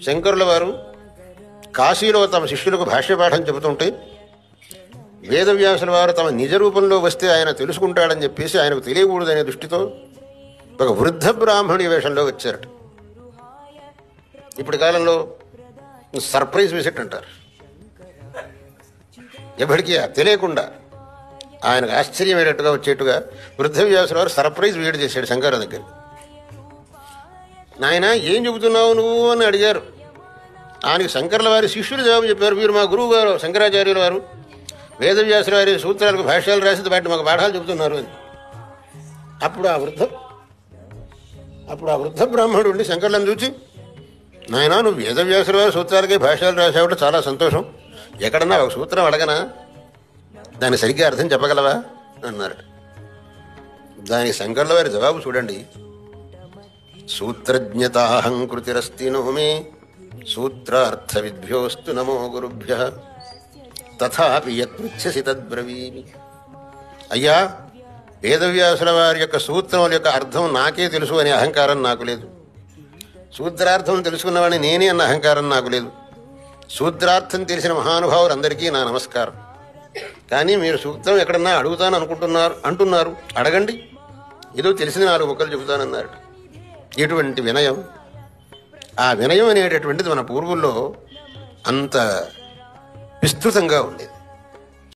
శంకరుల వారు కాశీలో తమ శిష్యులకు భాష్యపాఠం చెబుతుంటే వేదవ్యాసుల వారు తమ నిజ రూపంలో వస్తే ఆయన తెలుసుకుంటాడని చెప్పేసి ఆయనకు తెలియకూడదనే దృష్టితో ఒక వృద్ధ బ్రాహ్మణి వేషంలో వచ్చారట. ఇప్పటి కాలంలో సర్ప్రైజ్ విజిట్ అంటారు. ఎవరికి తెలియకుండా ఆయనకు ఆశ్చర్యమయ్యేట్టుగా వచ్చేట్టుగా వృద్ధ వ్యాసుల వారు సర్ప్రైజ్ వేడి చేశాడు శంకర దగ్గర. నాయన ఏం చెబుతున్నావు నువ్వు అని అడిగారు. ఆయనకి శంకర్ల వారి శిష్యులు జవాబు చెప్పారు, వీరు మా గురువు గారు శంకరాచార్యుల వారు వేదవ్యాసుల వారి సూత్రాలకు భాష్యాలు రాసి వాటిని మాకు పాఠాలు చెబుతున్నారు అని. అప్పుడు ఆ వృద్ధ బ్రాహ్మణుడు ఉండి శంకర్లను చూచి, నాయన నువ్వు వేదవ్యాసుల వారి సూత్రాలకే భాష్యాలు రాసావుంటే చాలా సంతోషం, ఎక్కడన్నా ఒక సూత్రం అడగనా, దాన్ని సరిగ్గా అర్థం చెప్పగలవా అన్నారు. దానికి శంకర్ల వారి జవాబు చూడండి. సూత్రజ్ఞతాహంకృతిరస్తి నోమే సూత్రార్థ విద్భ్యోస్తు నమో గురుభ్యః తథాపి యత్పృచ్ఛసి తద్బ్రవీమి. అయ్యా, వేదవ్యాసుల వారి యొక్క సూత్రముల యొక్క అర్థం నాకే తెలుసు అనే అహంకారం నాకు లేదు. సూత్రార్థం తెలుసుకున్నవాడిని నేనే అన్న అహంకారం నాకు లేదు. సూత్రార్థం తెలిసిన మహానుభావులందరికీ నా నమస్కారం. కానీ మీరు సూత్రం ఎక్కడన్నా అడుగుతాను అంటున్నారు, అడగండి, ఏదో తెలిసిన 4 ముక్కలు చెబుతానన్నారు. ఎటువంటి వినయం! ఆ వినయం అనేటటువంటిది మన పూర్వుల్లో అంత విస్తృతంగా ఉండేది.